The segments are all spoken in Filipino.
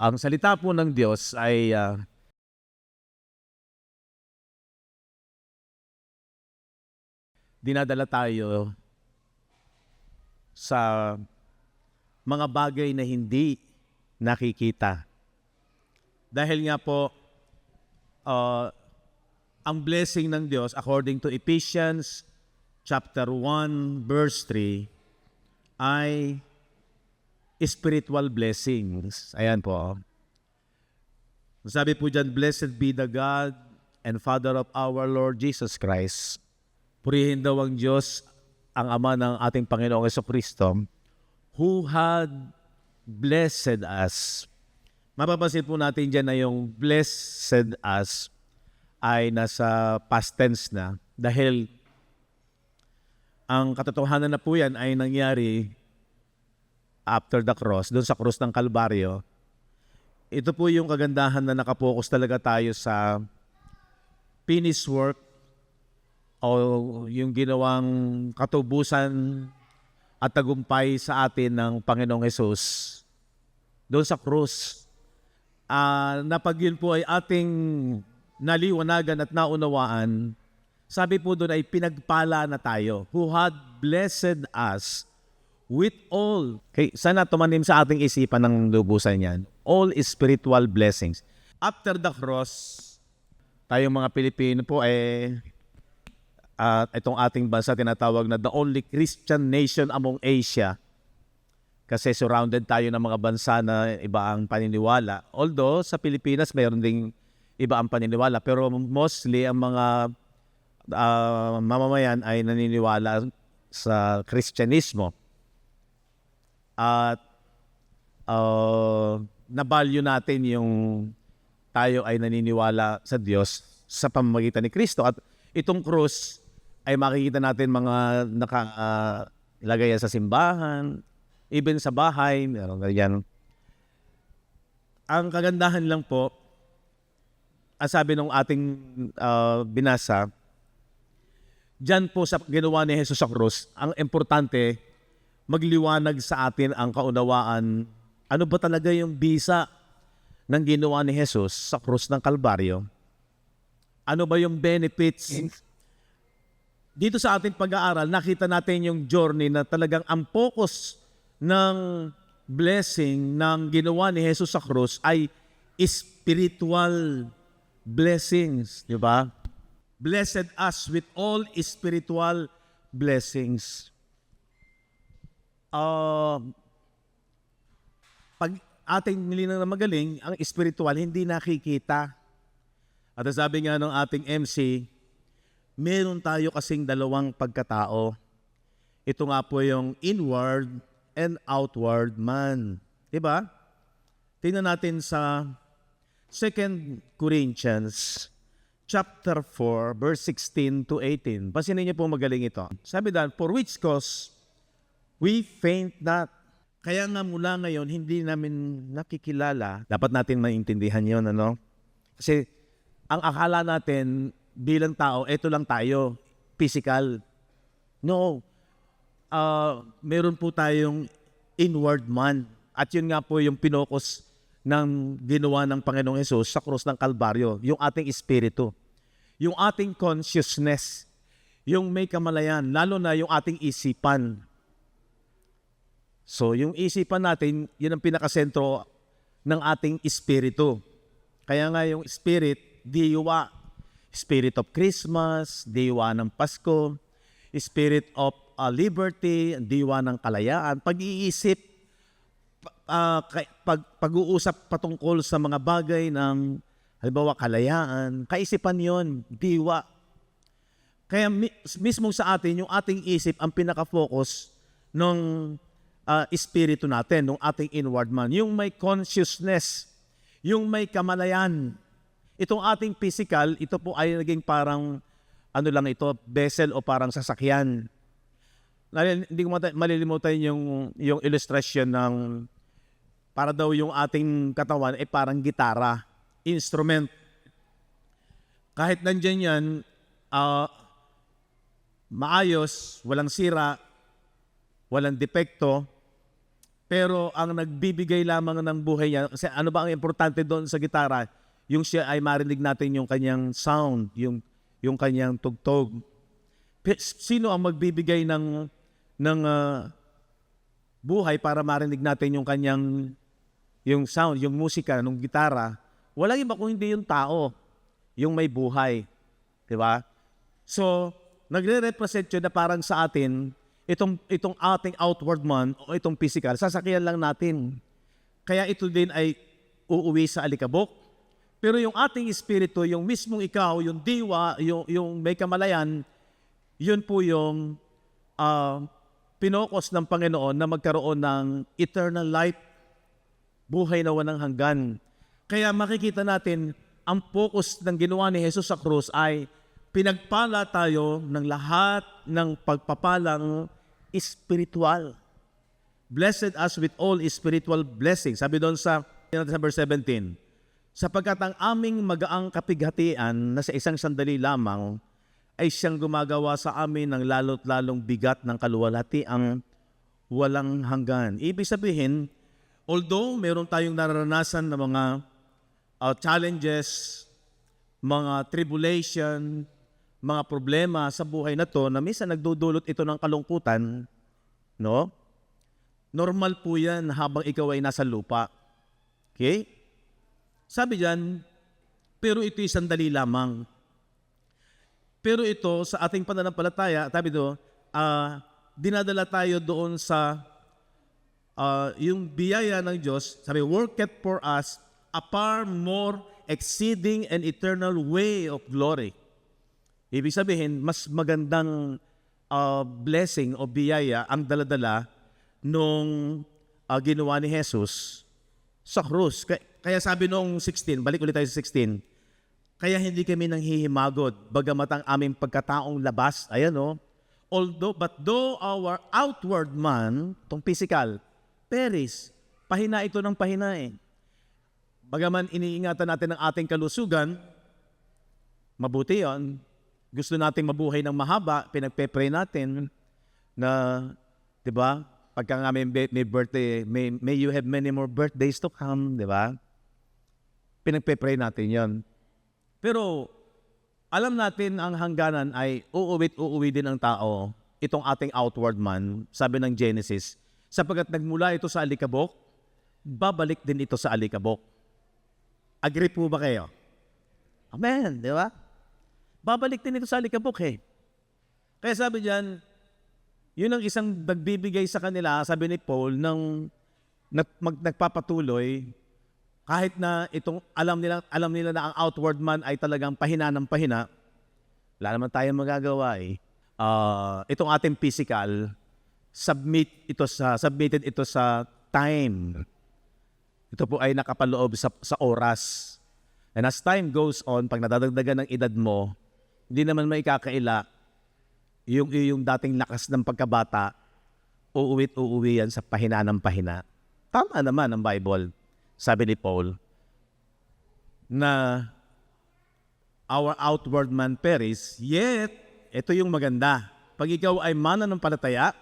Ang salita po ng Diyos ay dinadala tayo sa mga bagay na hindi nakikita. Dahil nga po, ang blessing ng Diyos according to Ephesians chapter 1 verse 3 ay spiritual blessings. Ayan po. Sabi po dyan, "Blessed be the God and Father of our Lord Jesus Christ." Purihin daw ang Diyos, ang Ama ng ating Panginoong Jesucristo, who had blessed us. Mapapansin po natin dyan na yung blessed us ay nasa past tense na dahil ang katotohanan na po yan ay nangyari after the cross, doon sa krus ng Kalbaryo. Ito po yung kagandahan na nakapokus talaga tayo sa finished work o yung ginawang katubusan at tagumpay sa atin ng Panginoong Hesus doon sa krus. Na pag yun po ay ating naliwanagan at naunawaan, sabi po doon ay pinagpala na tayo, who had blessed us with all. Okay, sana tumanim sa ating isipan ng lubusan yan. All spiritual blessings. After the cross, tayong mga Pilipino po itong ating bansa tinatawag na the only Christian nation among Asia. Kasi surrounded tayo ng mga bansa na iba ang paniniwala. Although sa Pilipinas mayroon ding iba ang paniniwala, pero mostly ang mga mamamayan ay naniniwala sa Kristyanismo. At na-value natin yung tayo ay naniniwala sa Diyos sa pamamagitan ni Kristo. At itong krus ay makikita natin mga nakalagay sa simbahan, even sa bahay, meron ganyan. Ang kagandahan lang po, sabi ng ating binasa, diyan po sa ginawa ni Jesus sa krus, ang importante, magliwanag sa atin ang kaunawaan. Ano ba talaga yung bisa ng ginawa ni Jesus sa krus ng Kalbaryo? Ano ba yung benefits? Dito sa ating pag-aaral, nakita natin yung journey na talagang ang focus ng blessing ng ginawa ni Jesus sa krus ay spiritual blessings, di ba? Blessed us with all spiritual blessings. Pag ating nilinang na magaling, ang spiritual hindi nakikita. At sabi nga ng ating MC, meron tayo kasing dalawang pagkatao. Ito nga po yung inward and outward man. Diba? Tingnan natin sa 2 Corinthians chapter 4, verse 16 to 18. Pansinin niyo po magaling ito. Sabi doon, "For which cause we faint not." Kaya nga mula ngayon, hindi namin nakikilala. Dapat natin maintindihan yun, ano? Kasi ang akala natin bilang tao, eto lang tayo, physical. No. Meron po tayong inward man. At yun nga po yung pinokus ng ginawa ng Panginoong Hesus sa krus ng Kalbaryo, yung ating espiritu, yung ating consciousness, yung may kamalayan, lalo na yung ating isipan. So, yung isipan natin, yun ang pinakasentro ng ating espiritu. Kaya nga yung spirit, diwa, spirit of Christmas, diwa ng Pasko, spirit of liberty, diwa ng kalayaan, pag-iisip, pag-uusap patungkol sa mga bagay ng, halimbawa, kalayaan, kaisipan yon, diwa. Kaya mismo sa atin, yung ating isip ang pinaka-focus ng espiritu natin, ng ating inward man, yung may consciousness, yung may kamalayan. Itong ating physical, ito po ay naging parang, ano lang ito, vessel o parang sasakyan. Hindi ko malilimutan yung illustration ng, para daw yung ating katawan ay parang gitara, instrument. Kahit nandyan yan, maayos, walang sira, walang depekto, Pero ang nagbibigay lamang ng buhay niya, kasi ano ba ang importante doon sa gitara? Yung siya ay marinig natin yung kanyang sound, yung kanyang tugtog. Sino ang magbibigay ng buhay para marinig natin yung sound, yung musika ng gitara? Walang iba kung hindi yung tao, yung may buhay. Di ba? So, nagre-represent yun na parang sa atin, itong ating outward man o itong physical, sasakyan lang natin. Kaya ito din ay uuwi sa alikabok. Pero yung ating espiritu, yung mismong ikaw, yung diwa, yung may kamalayan, yun po yung pinokos ng Panginoon na magkaroon ng eternal life, buhay na walang hanggan. Kaya makikita natin, ang focus ng ginawa ni Jesus sa krus ay pinagpala tayo ng lahat ng pagpapalang spiritual. Blessed us with all spiritual blessings. Sabi doon sa verse 17, sapagkat ang aming magaang kapighatian na sa isang sandali lamang ay siyang gumagawa sa amin ng lalo't lalong bigat ng kaluwalhatiang walang hanggan. Ibig sabihin, although meron tayong nararanasan na mga challenges, mga tribulation, mga problema sa buhay na to na minsan nagdudulot ito ng kalungkutan, no? Normal po yan habang ikaw ay nasa lupa. Okay? Sabi diyan, pero ito'y sandali lamang. Pero ito, sa ating pananampalataya, sabi do, dinadala tayo doon sa yung biyaya ng Diyos, sabi, worketh for us a far more exceeding and eternal way of glory. Ibig sabihin, mas magandang blessing o biyaya ang daladala nung ginawa ni Jesus sa krus. Kaya sabi nung 16, balik ulit tayo sa 16, kaya hindi kami nanghihimagod, bagamat ang aming pagkataong labas, ayan o, but though our outward man, itong physical, peris, pahina ito ng pahina eh. Bagaman iniingatan natin ang ating kalusugan, mabuti yon. Gusto nating mabuhay ng mahaba, pinagpe-pray natin na, di ba, pagka nga may birthday, may you have many more birthdays to come, di ba? Pinagpe-pray natin yon. Pero, alam natin ang hangganan ay uuwi din ang tao, itong ating outward man, sabi ng Genesis, sapagkat nagmula ito sa alikabok, babalik din ito sa alikabok. Agree po ba kayo? Amen, di ba? Babalik din ito sa alikabok eh. Kaya sabi diyan, yun ang isang nagbibigay sa kanila, sabi ni Paul, nagpapatuloy, kahit na itong alam nila na ang outward man ay talagang pahina ng pahina, wala naman tayong magagawa eh. Itong ating physical, submitted ito sa time. Ito po ay nakapaloob sa oras. And as time goes on, pag nadadagdagan ng edad mo, hindi naman maikakaila yung dating lakas ng pagkabata, uuwi yan sa pahina ng pahina. Tama naman ang Bible, sabi ni Paul, na our outward man perish, yet, ito yung maganda. Pag ikaw ay mananampalataya,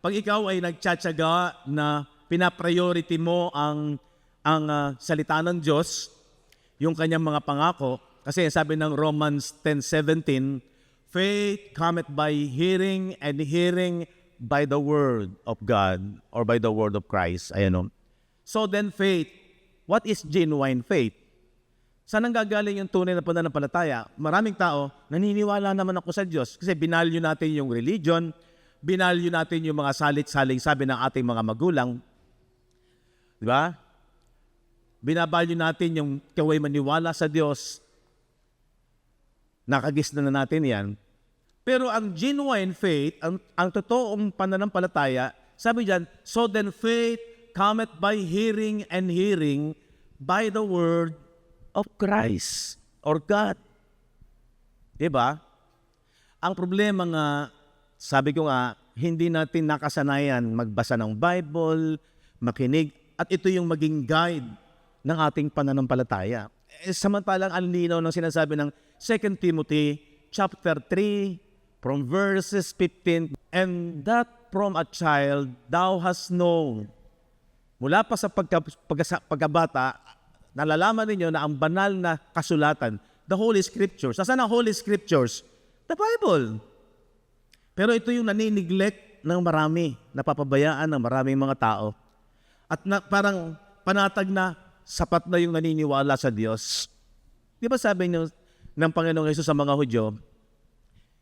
pag ikaw ay nagtsatsaga na pinapriority mo ang salita ng Diyos, yung kanyang mga pangako, kasi sabi ng Romans 10:17, faith cometh by hearing, and hearing by the word of God or by the word of Christ. Ayan o. So then faith, what is genuine faith? Saan ang gagaling yung tunay na pananampalataya? Maraming tao, naniniwala naman ako sa Diyos kasi binalyo natin yung religion, binalyo natin yung mga salit-saling sabi ng ating mga magulang. Di ba? Binabalyo natin yung kaway maniwala sa Diyos. Nakagis na natin yan. Pero ang genuine faith, ang totoong pananampalataya, sabi diyan, so then faith cometh by hearing, and hearing by the word of Christ or God. Diba? Ang problema nga, sabi ko nga, hindi natin nakasanayan magbasa ng Bible, makinig, at ito yung maging guide ng ating pananampalataya. Samantalang ang linaw ng sinasabi ng 2 Timothy chapter 3 from verses 15, and that from a child thou hast known Mula pa sa pagkabata, nalalaman ninyo na ang banal na kasulatan, the Holy Scriptures. Saan ang Holy Scriptures? The Bible. Pero ito yung nanineglect ng marami, napapabayaan ng maraming mga tao. At parang panatag na sapat na yung naniniwala sa Diyos. Di ba sabi niyo ng Panginoong Hesus sa mga Hudyo,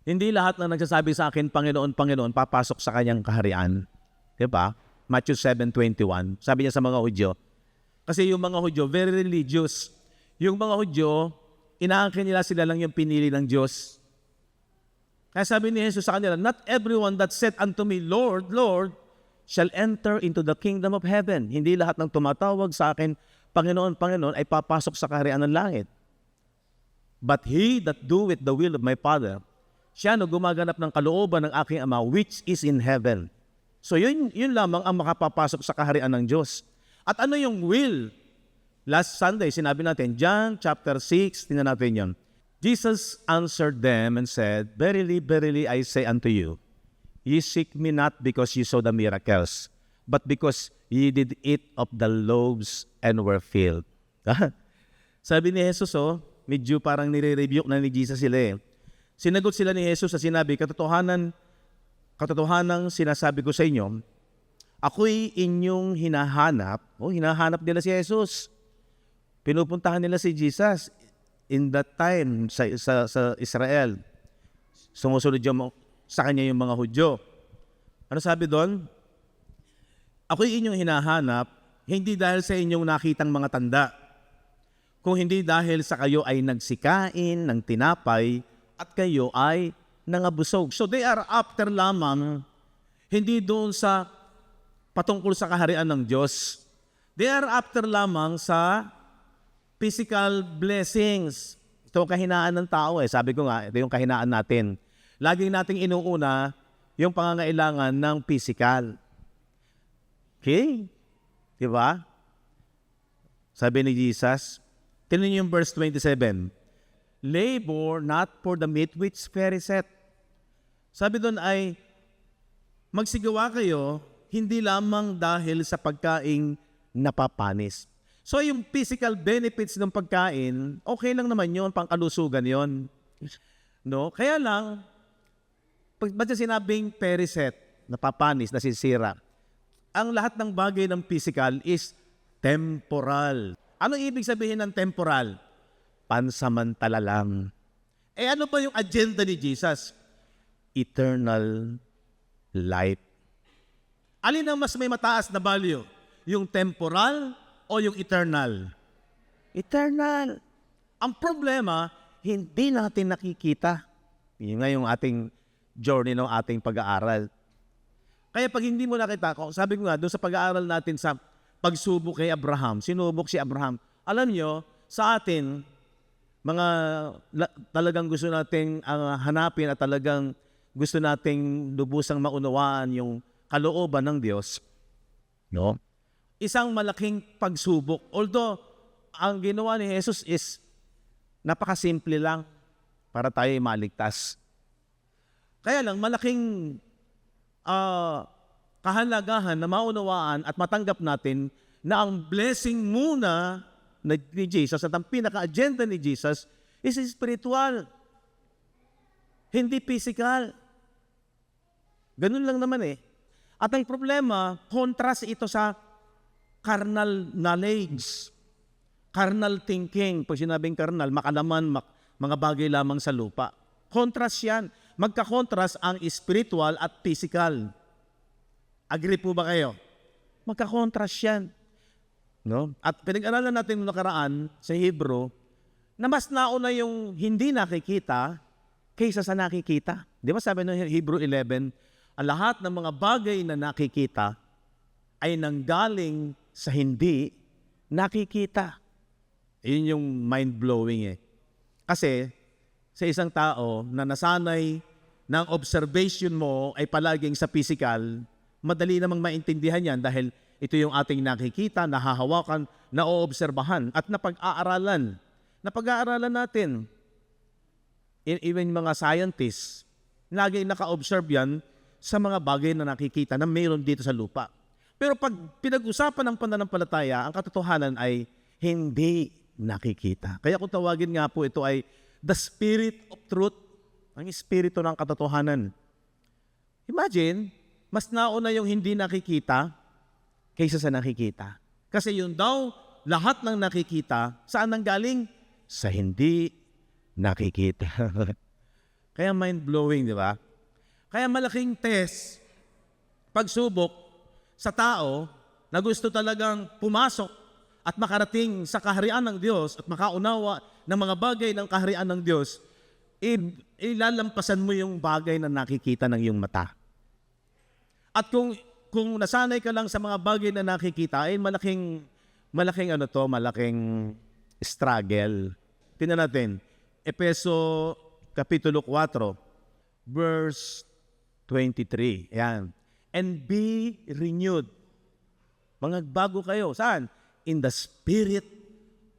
hindi lahat na nagsasabi sa akin, Panginoon, Panginoon, papasok sa kanyang kaharian. Di ba? Matthew 7:21. Sabi niya sa mga Hudyo. Kasi yung mga Hudyo, very religious. Yung mga Hudyo, inaangkin nila sila lang yung pinili ng Diyos. Kaya sabi ni Jesus sa kanila, not everyone that said unto me, Lord, Lord, shall enter into the kingdom of heaven. Hindi lahat ng tumatawag sa akin, Panginoon, Panginoon, ay papasok sa kaharian ng langit. But he that doeth the will of my Father, siya no gumaganap ng kalooban ng aking Ama, which is in heaven. So yun lamang ang makapapasok sa kaharian ng Diyos. At ano yung will? Last Sunday, sinabi natin, John chapter 6, tingnan natin yun. Jesus answered them and said, verily, verily, I say unto you, ye seek me not because ye saw the miracles, but because ye did eat of the loaves and were filled. Sabi ni Jesus, medyo parang nire-rebuke na ni Jesus sila eh. Sinagot sila ni Jesus sa sinabi, katotohanan sinasabi ko sa inyo, ako'y inyong hinahanap. Hinahanap nila si Jesus. Pinupuntahan nila si Jesus in that time sa Israel. Sumusunod sa kanya yung mga Hudyo. Ano sabi doon? Ako'y inyong hinahanap, hindi dahil sa inyong nakitang mga tanda, kung hindi dahil sa kayo ay nagsikain ng tinapay at kayo ay nangabusog. So they are after lamang, hindi doon sa patungkol sa kaharian ng Diyos. They are after lamang sa physical blessings. Ito ang kahinaan ng tao eh. Sabi ko nga, ito yung kahinaan natin. Laging nating inuuna yung pangangailangan ng physical. Okay? Diba? Sabi ni Jesus, tingnan niyo yung verse 27. Labor not for the meat which perisheth. Sabi doon ay, magsigawa kayo, hindi lamang dahil sa pagkaing napapanis. So yung physical benefits ng pagkain, okay lang naman yun, pangkalusugan yun. No? Kaya lang, ba't sinabing perisheth, napapanis, nasisira? Ang lahat ng bagay ng physical is temporal. Ano ibig sabihin ng temporal? Pansamantala lang. Ano ba yung agenda ni Jesus? Eternal life. Alin ang mas may mataas na value? Yung temporal o yung eternal? Eternal. Ang problema, hindi natin nakikita. Yun nga yung ating journey ng ating pag-aaral. Kaya pag hindi mo nakita, sabi ko nga, doon sa pag-aaral natin sa pagsubok kay Abraham, sinubok si Abraham. Alam nyo, sa atin, mga talagang gusto nating hanapin at talagang gusto nating lubusang maunawaan yung kalooban ng Diyos. No? Isang malaking pagsubok. Although, ang ginawa ni Jesus is napakasimple lang para tayo maligtas. Kaya lang, malaking kahalagahan na maunawaan at matanggap natin na ang blessing muna ni Jesus at ang pinaka-agenda ni Jesus is spiritual. Hindi physical. Ganun lang naman eh. At ang problema, contrast ito sa carnal knowledge, carnal thinking. Pag sinabing carnal, makalaman, mga bagay lamang sa lupa. Contrast yan. Magka-contrast ang spiritual at physical. Agree po ba kayo? Magka-contrast yan. No? At pinag-aralan natin noong nakaraan sa Hebrew, na mas nauna yung hindi nakikita kaysa sa nakikita. Di ba sabi ng Hebrew 11, ang lahat ng mga bagay na nakikita ay nanggaling sa hindi nakikita. Yun yung mind-blowing eh. Kasi sa isang tao na nasanay ng observation mo ay palaging sa physical, madali namang maintindihan yan dahil ito yung ating nakikita, nahahawakan, naoobserbahan at napag-aaralan. Napag-aaralan natin. Even mga scientists, lagi naka-observe yan sa mga bagay na nakikita na mayroon dito sa lupa. Pero pag pinag-usapan ng pananampalataya, ang katotohanan ay hindi nakikita. Kaya kung tawagin nga po ito ay the Spirit of Truth, ang Espiritu ng katotohanan. Imagine, mas nauna yung hindi nakikita kaysa sa nakikita. Kasi yun daw, lahat ng nakikita, saan nanggaling? Sa hindi nakikita. Kaya mind-blowing, di ba? Kaya malaking test, pagsubok, sa tao na gusto talagang pumasok at makarating sa kaharian ng Diyos at makaunawa ng mga bagay ng kaharian ng Diyos, ilalampasan mo yung bagay na nakikita ng iyong mata. At kung nasanay ka lang sa mga bagay na nakikita, ay malaking struggle. Tingnan natin, Efeso Kapitulo 4, verse 23. Ayan. And be renewed. Bago kayo. Saan? In the spirit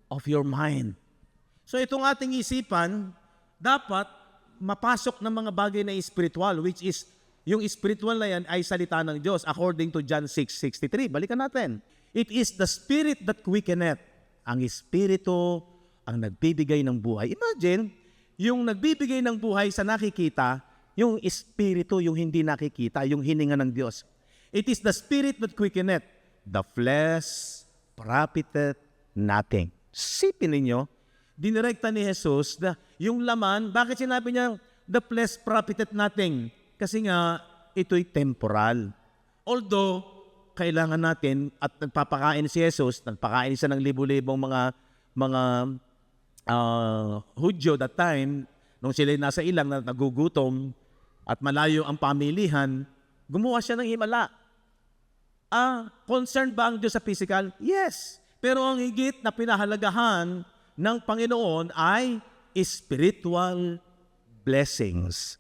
of your mind. So itong ating isipan, dapat mapasok ng mga bagay na spiritual, which is, yung spiritual na yan ay salita ng Diyos, according to John 6:63. Balikan natin. It is the spirit that quickeneth. Ang espiritu ang nagbibigay ng buhay. Imagine, yung nagbibigay ng buhay sa nakikita, yung espiritu, yung hindi nakikita, yung hininga ng Diyos. It is the spirit that quickeneth. The flesh profiteth nothing. Sipin ninyo, dinirekta ni Jesus na yung laman, bakit sinabi niya, the flesh profiteth nothing? Kasi nga, ito'y temporal. Although, kailangan natin, at nagpapakain si Jesus, nagpakain siya ng libu-libong mga Hudyo that time, nung sila nasa ilang na nagugutom at malayo ang pamilihan, gumawa siya ng himala. Concerned ba ang Diyos sa physical? Yes. Pero ang higit na pinahalagahan ng Panginoon ay spiritual blessings.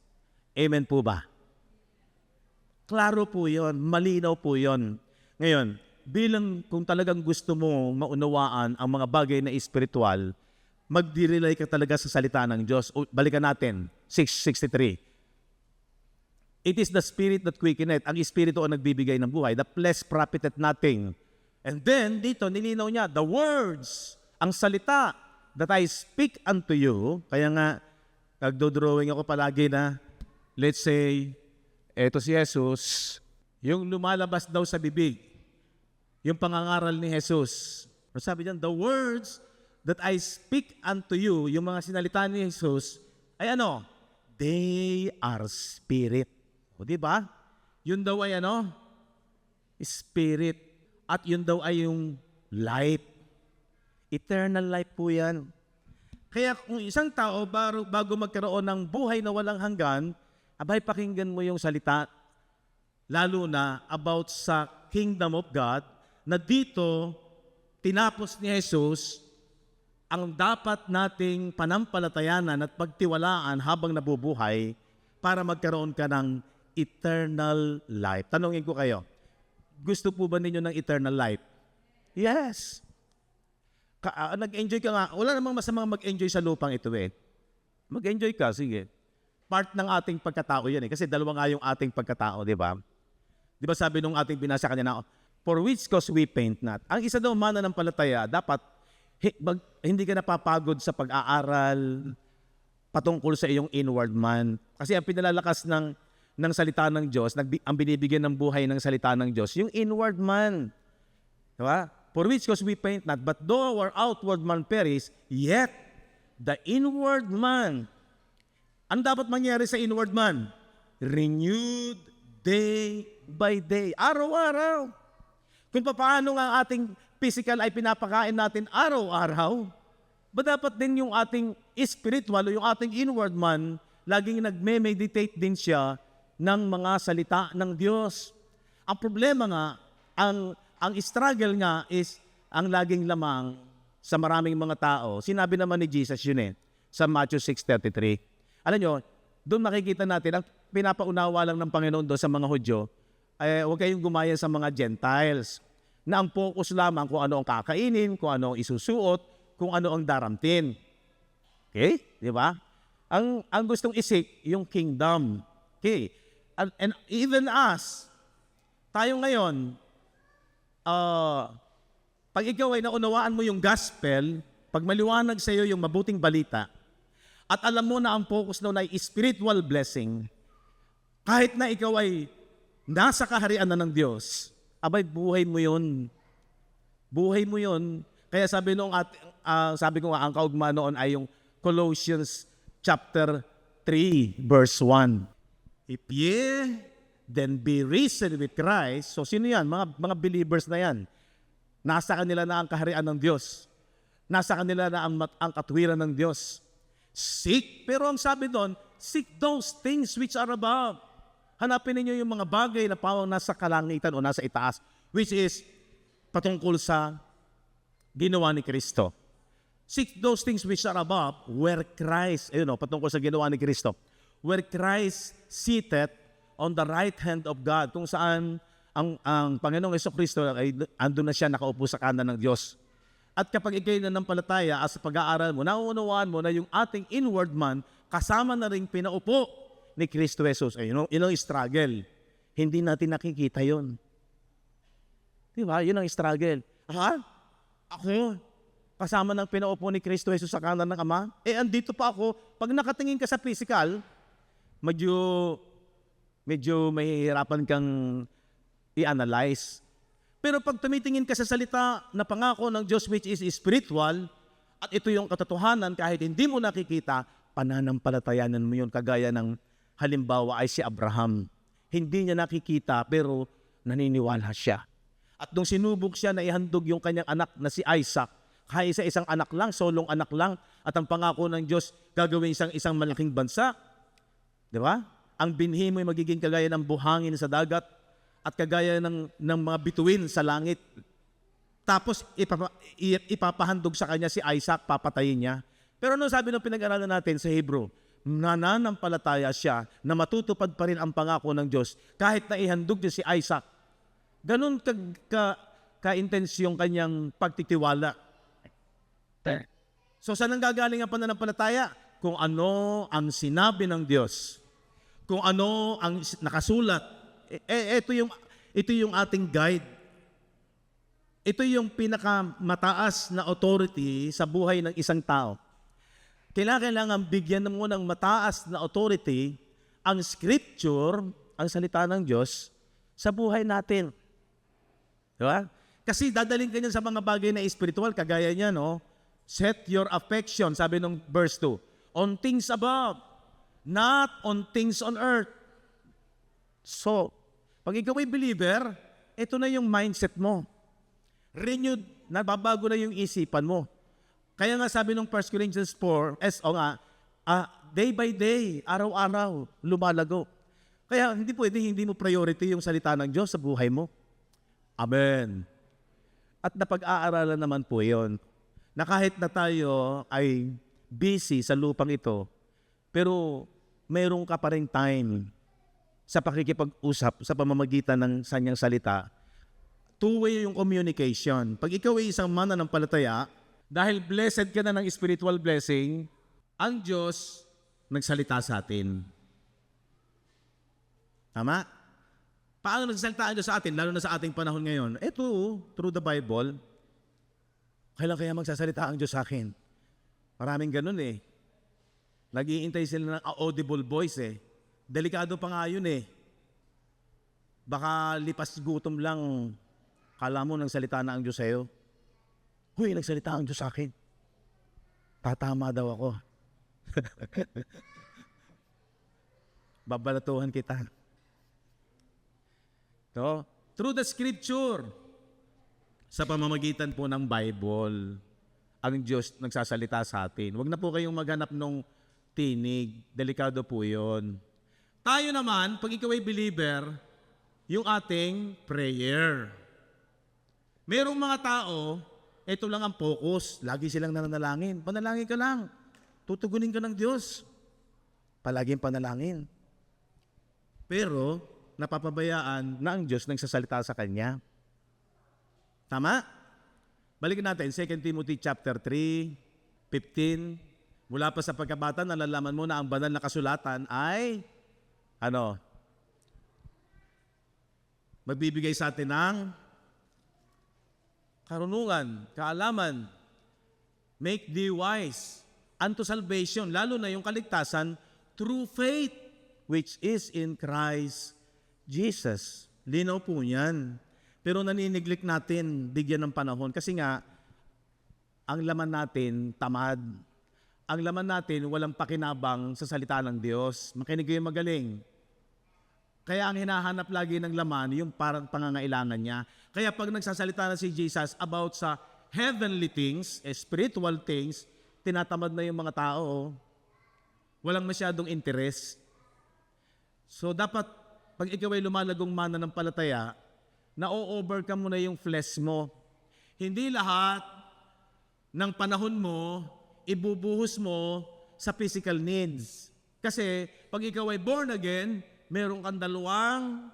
Amen po ba? Klaro po yon, malinaw po yon. Ngayon, bilang kung talagang gusto mo maunawaan ang mga bagay na spiritual, magdi-rely ka talaga sa salita ng Diyos. Balikan natin, 6:63. It is the spirit that quickeneth. Ang espiritu ang nagbibigay ng buhay. The flesh profiteth nothing. And then, dito, nilinaw niya, the words, ang salita that I speak unto you, kaya nga, nagdo-drawing ako palagi na, let's say, eto si Jesus, yung lumalabas daw sa bibig, yung pangangaral ni Jesus. Sabi diyan, the words that I speak unto you, yung mga sinalita ni Jesus, ay ano? They are spirit. O di ba? Yun daw ay ano? Spirit. At yun daw ay yung life. Eternal life po yan. Kaya kung isang tao bago magkaroon ng buhay na walang hanggan, abay pakinggan mo yung salita, lalo na about sa kingdom of God, na dito, tinapos ni Jesus ang dapat nating panampalatayanan at pagtiwalaan habang nabubuhay para magkaroon ka ng eternal life. Tanungin ko kayo, gusto po ba ninyo ng eternal life? Yes. Nag-enjoy ka nga. Wala namang masamang mag-enjoy sa lupang ito eh. Mag-enjoy ka, sige. Part ng ating pagkatao yan eh. Kasi dalawa nga yung ating pagkatao, di ba? Di ba sabi nung ating binasa kanina, for which cause we faint not. Ang isa daw mananampalataya, dapat hindi ka napapagod sa pag-aaral patungkol sa iyong inward man. Kasi ang pinalalakas ng salita ng Diyos, ang binibigyan ng buhay ng salita ng Diyos, yung inward man. Diba? For which cause we faint not, but though our outward man perish, yet the inward man. Ano dapat mangyari sa inward man? Renewed day by day. Araw-araw. Kung paano nga ating physical ay pinapakain natin araw-araw, ba dapat din yung ating spiritual o yung ating inward man, laging nagme-meditate din siya ng mga salita ng Diyos. Ang problema nga, ang struggle nga is ang laging lamang sa maraming mga tao. Sinabi naman ni Jesus yun sa Matthew 6:33. Alam nyo, doon makikita natin, ang pinapaunawa lang ng Panginoon doon sa mga Hudyo, huwag kayong gumaya sa mga Gentiles, na ang focus lamang kung ano ang kakainin, kung ano ang isusuot, kung ano ang daramtin. Okay? Di ba? Ang gustong isik, yung kingdom. Okay? And even us, tayo ngayon, pag ikaw ay naunawaan mo yung gospel, pag maliwanag sa iyo yung mabuting balita, at alam mo na ang focus doon ay spiritual blessing, kahit na ikaw ay nasa kaharian na ng Diyos, abay, buhay mo yun. Buhay mo yun. Kaya sabi ko nga, ang kaugma noon ay yung Colossians chapter 3, verse 1. If ye then be risen with Christ, so sino yan? Mga believers na yan. Nasa kanila na ang kaharian ng Diyos. Nasa kanila na ang katwiran ng Diyos. Seek, pero ang sabi doon, seek those things which are above. Hanapin ninyo yung mga bagay na pawang nasa kalangitan o nasa itaas, which is patungkol sa ginawa ni Kristo. Seek those things which are above, where Christ, patungkol sa ginawa ni Kristo, where Christ seated on the right hand of God, kung saan ang Panginoong Jesucristo ay andun na siya nakaupo sa kanan ng Diyos. At kapag ikay nanampalataya at sa pag-aaral mo, nauunawaan mo na yung ating inward man kasama na rin pinaupo ni Kristo Jesus. Yun ang struggle. Hindi natin nakikita yun. Diba? Yun ang struggle. Ako, kasama ng pinaupo ni Kristo Jesus sa kanan ng Ama? Andito pa ako. Pag nakatingin ka sa physical, medyo mahihirapan kang i-analyze. Pero pag tumitingin ka sa salita na pangako ng Diyos which is spiritual, at ito yung katotohanan kahit hindi mo nakikita, pananampalatayanan mo yun, kagaya ng halimbawa ay si Abraham. Hindi niya nakikita pero naniniwala siya. At nung sinubok siya na ihandog yung kanyang anak na si Isaac, kaya isang anak lang, solong anak lang, at ang pangako ng Diyos gagawin isang malaking bansa. Di ba? Ang binhi mo ay magiging kagaya ng buhangin sa dagat at kagaya ng mga bituin sa langit. Tapos ipapahandog sa kanya si Isaac, papatayin niya. Pero ano sabi ng pinag-aralan natin sa Hebrew? Nananampalataya siya na matutupad pa rin ang pangako ng Diyos kahit na ihandog niya si Isaac. Ganun ka-intense yung kanyang pagtitiwala. So saan ang gagaling ang pananampalataya? Kung ano ang sinabi ng Diyos. Kung ano ang nakasulat. Ito yung ating guide. Ito yung pinakamataas na authority sa buhay ng isang tao. Kailangan bigyan mo ng mataas na authority ang scripture, ang salita ng Diyos, sa buhay natin. Diba? Kasi dadaling ka sa mga bagay na spiritual, kagaya niya, no? Set your affection, sabi nung verse 2, on things above, not on things on earth. So, pag ikaw ay believer, ito na yung mindset mo. Renewed, nababago na yung isipan mo. Kaya nga sabi nung 1 Corinthians 4, day by day, araw-araw, lumalago. Kaya hindi mo priority yung salita ng Diyos sa buhay mo. Amen. At napag-aaralan naman po yun, na kahit na tayo ay busy sa lupang ito, pero mayroon ka pa rin time sa pakikipag-usap sa pamamagitan ng sanyang salita. Two-way yung communication. Pag ikaw ay isang mananampalataya, dahil blessed ka na ng spiritual blessing, ang Diyos nagsalita sa atin. Tama? Paano nagsalita ang Diyos sa atin, lalo na sa ating panahon ngayon? Ito, through the Bible. Kailan kaya magsasalita ang Diyos sa akin? Maraming ganun eh. Nag-iintay sila ng audible voice eh. Delikado pa nga yun eh. Baka lipas gutom lang, kala mo nagsalita na ang Diyos sa'yo. Huy, nagsalita ang Diyos sa akin. Tatama daw ako. Babalatuhan kita. So, through the scripture, sa pamamagitan po ng Bible, ang Diyos nagsasalita sa atin. Huwag na po kayong maghanap ng tinig. Delikado po yun. Tayo naman, pag ikaw ay believer, yung ating prayer. Merong mga tao, ito lang ang focus. Lagi silang nananalangin. Panalangin ka lang. Tutugunin ka ng Diyos. Palaging panalangin. Pero, napapabayaan na ang Diyos nagsasalita sa Kanya. Tama? Balikan natin, 2 Timothy chapter 3, 15. Mula pa sa pagkabata, nalalaman mo na ang banal na kasulatan ay, magbibigay sa atin ng karunungan, kaalaman, make thee wise unto salvation, lalo na yung kaligtasan through faith, which is in Christ Jesus. Linaw po yan. Pero naniniglik natin, bigyan ng panahon. Kasi nga, ang laman natin, tamad. Ang laman natin, walang pakinabang sa salita ng Diyos. Makinig kayo magaling. Kaya ang hinahanap lagi ng laman, yung parang pangangailangan niya. Kaya pag nagsasalita na si Jesus about sa heavenly things, spiritual things, tinatamad na yung mga tao. Walang masyadong interest. So dapat, pag ikaw ay lumalagong mananampalataya, na-overcome mo na yung flesh mo. Hindi lahat ng panahon mo, ibubuhos mo sa physical needs. Kasi pag ikaw ay born again, meron kang dalawang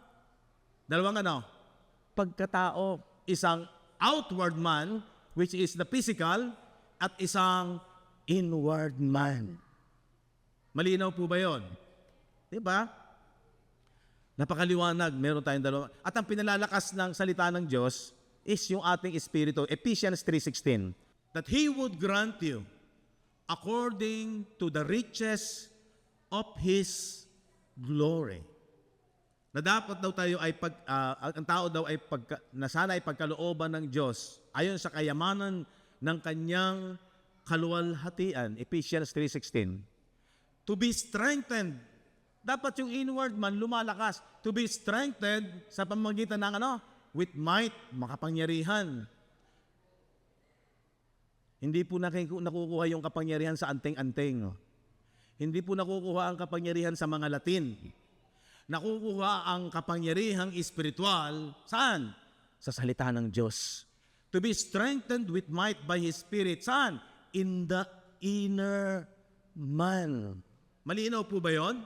pagkatao. Isang outward man, which is the physical, at isang inward man. Malinaw po ba yun? Diba? Napakaliwanag, meron tayong dalawa. At ang pinalalakas ng salita ng Diyos is yung ating espiritu. Ephesians 3:16. That He would grant you according to the riches of His glory. Na dapat daw tayo ay ang tao daw ay na sana ay pagkalooban ng Diyos ayon sa kayamanan ng kanyang kaluwalhatian. Ephesians 3:16. To be strengthened. Dapat yung inward man lumalakas. To be strengthened sa pamamagitan ng with might, makapangyarihan. Hindi po nakukuha yung kapangyarihan sa anting-anting. Hindi po nakukuha ang kapangyarihan sa mga Latin. Nakukuha ang kapangyarihang espiritual, saan? Sa salita ng Diyos. To be strengthened with might by His Spirit, saan? In the inner man. Malinaw po ba yon?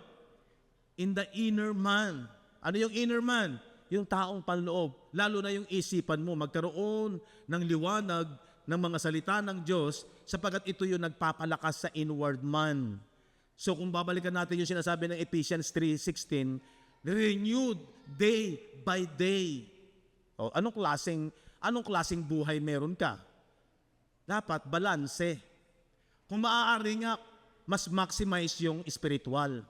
In the inner man. Ano yung inner man? Yung taong panloob. Lalo na yung isipan mo, magkaroon ng liwanag ng mga salita ng Diyos sapagkat ito yung nagpapalakas sa inward man. So kung babalikan natin yung sinasabi ng Ephesians 3:16, renewed day by day. O, anong klaseng buhay meron ka? Dapat balanse. Kung maaari nga, mas maximize yung spiritual.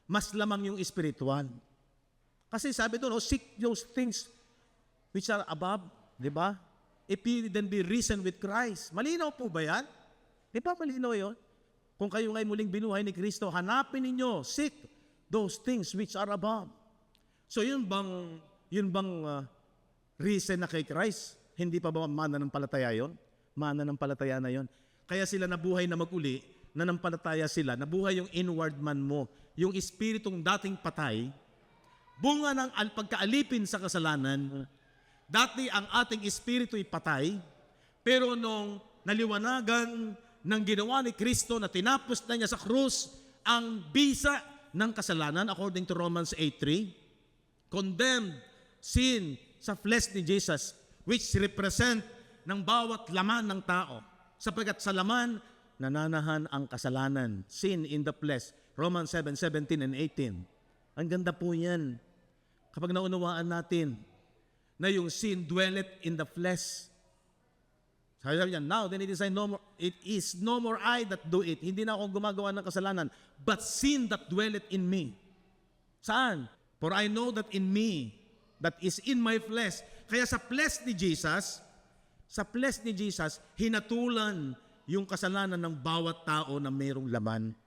Mas lamang yung spiritual. Kasi sabi doon, seek those things which are above, di ba? If you then be risen with Christ. Malinaw po ba yan? Di ba malinaw yun? Kung kayo ngay muling binuhay ni Kristo, hanapin ninyo, seek those things which are above. So yun bang risen na kay Christ? Hindi pa ba mananampalataya yun? Mananampalataya na yun. Kaya sila nabuhay na mag-uli, nanampalataya sila, nabuhay yung inward man mo, yung espiritong dating patay, bunga ng pagkaalipin sa kasalanan. Dati ang ating espiritu ay patay, pero nung naliwanagan ng ginawa ni Kristo na tinapos na niya sa krus ang bisa ng kasalanan according to Romans 8:3, condemned sin sa flesh ni Jesus, which represent ng bawat laman ng tao. Sapagkat sa laman, nananahan ang kasalanan. Sin in the flesh. Romans 7:17 and 18. Ang ganda po yan. Kapag naunawaan natin na yung sin dwelleth in the flesh. Sabi niya, now then it is no more I that do it. Hindi na ako gumagawa ng kasalanan, but sin that dwelleth in me. Saan? For I know that in me, that is in my flesh. Kaya sa flesh ni Jesus, hinatulan yung kasalanan ng bawat tao na mayroong laman.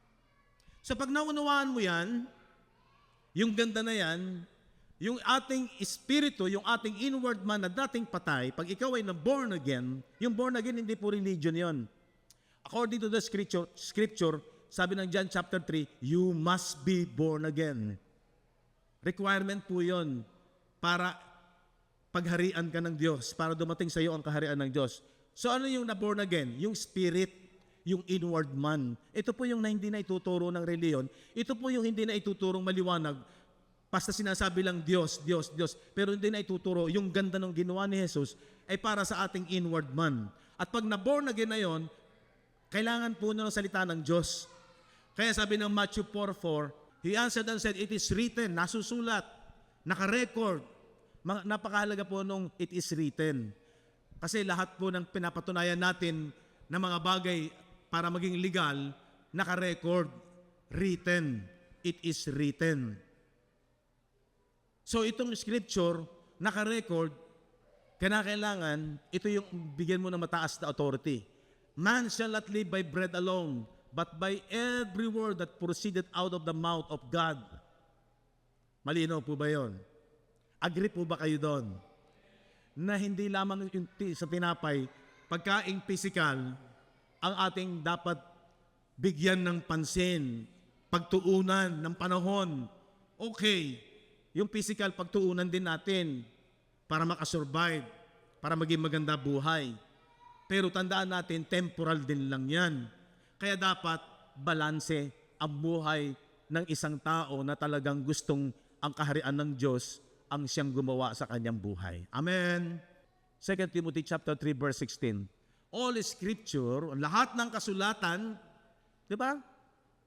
So pag naunawaan mo yan, yung ganda na yan, yung ating espiritu, yung ating inward man na dating patay, pag ikaw ay na-born again, yung born again hindi po religion yon. According to the scripture, sabi ng John chapter 3, you must be born again. Requirement po yon para pagharian ka ng Diyos, para dumating sa iyo ang kaharian ng Diyos. So ano yung na-born again? Yung spirit, yung inward man. Ito po yung hindi na ituturo ng reliyon. Ito po yung hindi na ituturong maliwanag. Basta sinasabi lang Diyos, Diyos, Diyos. Pero hindi na ituturo. Yung ganda ng ginawa ni Jesus ay para sa ating inward man. At pag na-born again na yun, kailangan po ng salita ng Diyos. Kaya sabi ng Matthew 4:4, He answered and said, it is written, nasusulat, nakarecord. Napakahalaga po nung it is written. Kasi lahat po ng pinapatunayan natin na mga bagay para maging legal, naka-record, written. It is written. So itong scripture, naka-record, kailangan, ito yung bigyan mo ng mataas na authority. Man shall not live by bread alone, but by every word that proceeded out of the mouth of God. Malinaw po ba yun? Agree po ba kayo doon? Na hindi lamang sa tinapay, pagkaing physical, ang ating dapat bigyan ng pansin, pagtuunan ng panahon. Okay, yung physical pagtuunan din natin para makasurvive, para maging maganda buhay. Pero tandaan natin, temporal din lang yan. Kaya dapat balanse ang buhay ng isang tao na talagang gustong ang kaharian ng Diyos ang siyang gumawa sa kanyang buhay. Amen. 2 Timothy chapter 3 verse 16. All scripture, lahat ng kasulatan, di ba?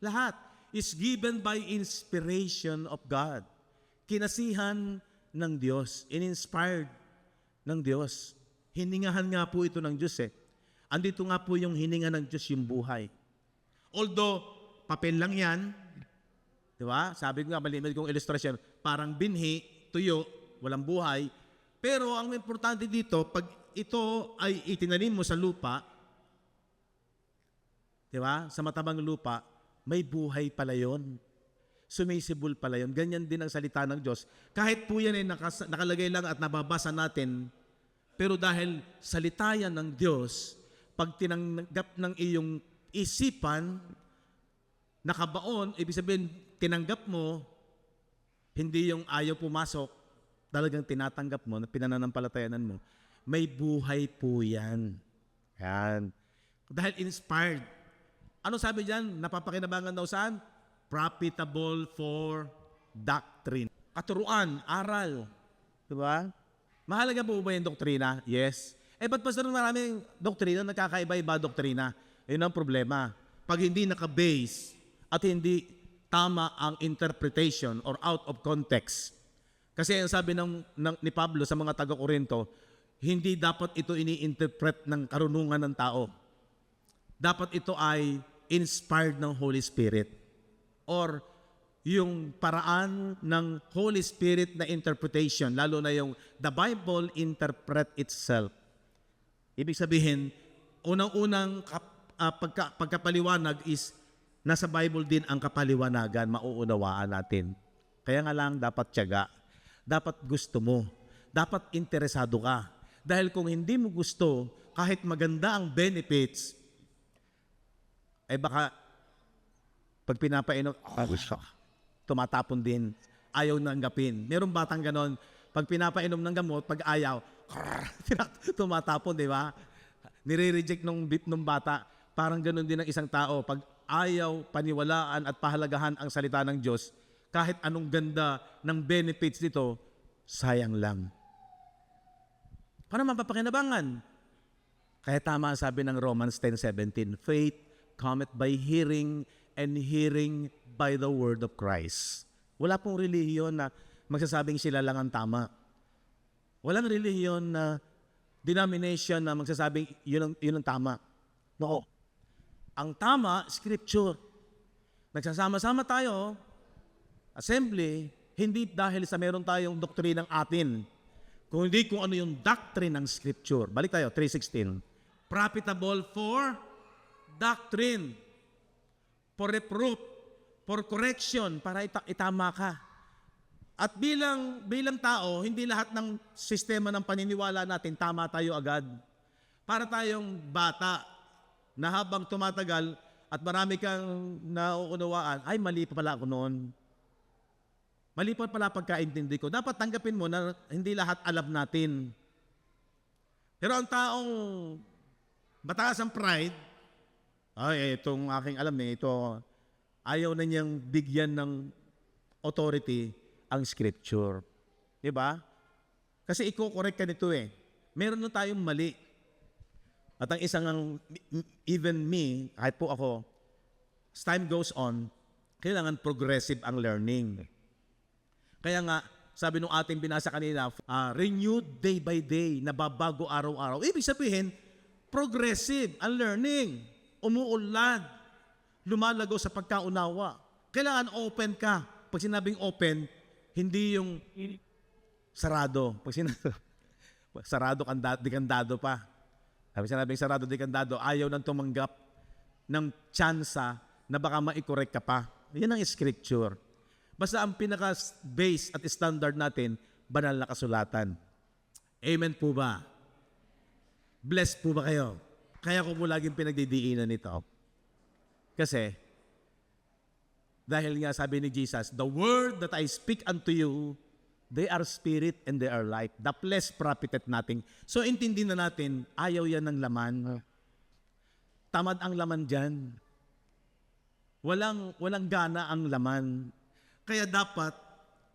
Lahat is given by inspiration of God. Kinasihan ng Diyos, in-inspired ng Diyos. Hiningahan nga po ito ng Diyos eh. Andito nga po yung hininga ng Diyos, yung buhay. Although, papel lang yan, di ba? Sabi ko nga, malimit kong ilustrasyon, parang binhi, tuyo, walang buhay. Pero ang importante dito, pag ito ay itinanim mo sa lupa, di ba? Sa matabang lupa, may buhay pala yun. Sumisibol pala yun. Ganyan din ang salita ng Diyos. Kahit po yan ay nakalagay lang at nababasa natin, pero dahil salita yan ng Diyos, pag tinanggap ng iyong isipan, nakabaon, ibig sabihin, tinanggap mo, hindi yung ayaw pumasok, talagang tinatanggap mo, pinananampalatayanan mo, may buhay po yan. Yan. Dahil inspired. Ano sabi dyan? Napapakinabangan daw saan? Profitable for doctrine. Katuruan, aral. Diba? Mahalaga po ba yung doktrina? Yes. Ba't pastor maraming doktrina, nagkakaiba-iba doktrina? Yun ang problema. Pag hindi naka-base at hindi tama ang interpretation or out of context. Kasi ang sabi ni Pablo sa mga taga-Korinto, hindi dapat ito ini-interpret ng karunungan ng tao. Dapat ito ay inspired ng Holy Spirit. Or yung paraan ng Holy Spirit na interpretation, lalo na yung the Bible interpret itself. Ibig sabihin, unang-unang pagkapaliwanag is nasa Bible din ang kapaliwanagan, mauunawaan natin. Kaya nga lang dapat tiyaga, dapat gusto mo, dapat interesado ka. Dahil kung hindi mo gusto, kahit maganda ang benefits, baka pag pinapainom, tumatapon din, ayaw nanggapin. Merong batang ganon, pag pinapainom ng gamot, pag ayaw, tumatapon, di ba? Nire-reject nung bata. Parang ganon din ang isang tao. Pag ayaw paniwalaan at pahalagahan ang salita ng Diyos, kahit anong ganda ng benefits nito, sayang lang. Paano mapapakinabangan? Kaya tama ang sabi ng Romans 10:17, faith cometh by hearing, and hearing by the word of Christ. Wala pong relihiyon na magsasabing sila lang ang tama. Walang relihiyon na denomination na magsasabing yun ang tama. No. Ang tama, scripture. Nagsasama-sama tayo, assembly, hindi dahil sa meron tayong doktrinang atin, kundi kung ano yung doctrine ng scripture. Balik tayo, 3:16. Profitable for doctrine, for reproof, for correction, para itama ka. At bilang tao, hindi lahat ng sistema ng paniniwala natin tama tayo agad. Para tayong bata na habang tumatagal at marami kang nauunawaan, ay mali pa pala ako noon. Mali pa pala pagkaintindi ko. Dapat tanggapin mo na hindi lahat alam natin. Pero ang taong mataas ang pride, ay itong aking alam ito, ayaw na niyang bigyan ng authority ang scripture. Diba? Kasi i-correct ka nito eh. Meron na tayong mali. At ang isang, even me, kahit po ako, as time goes on, kailangan progressive ang learning. Kaya nga, sabi nung ating binasa kanina, renewed day by day, nababago araw-araw. Ibig sabihin, progressive ang learning, umuunlad, lumalago sa pagkaunawa. Kailangan open ka. Pag sinabing open, hindi yung sarado. Pag sarado, dikandado pa. Sabi sinabing sarado, dikandado, ayaw nang tumanggap ng tsansa na baka ma-correct ka pa. Yan ang scripture. Basta ang pinaka-base at standard natin, banal na kasulatan. Amen po ba? Blessed po ba kayo? Kaya ko po laging pinagdidiinan nito. Kasi, dahil nga sabi ni Jesus, the word that I speak unto you, they are spirit and they are life. The flesh profited nothing. So, intindi na natin, ayaw yan ng laman. Tamad ang laman dyan. Walang gana ang laman. Kaya dapat,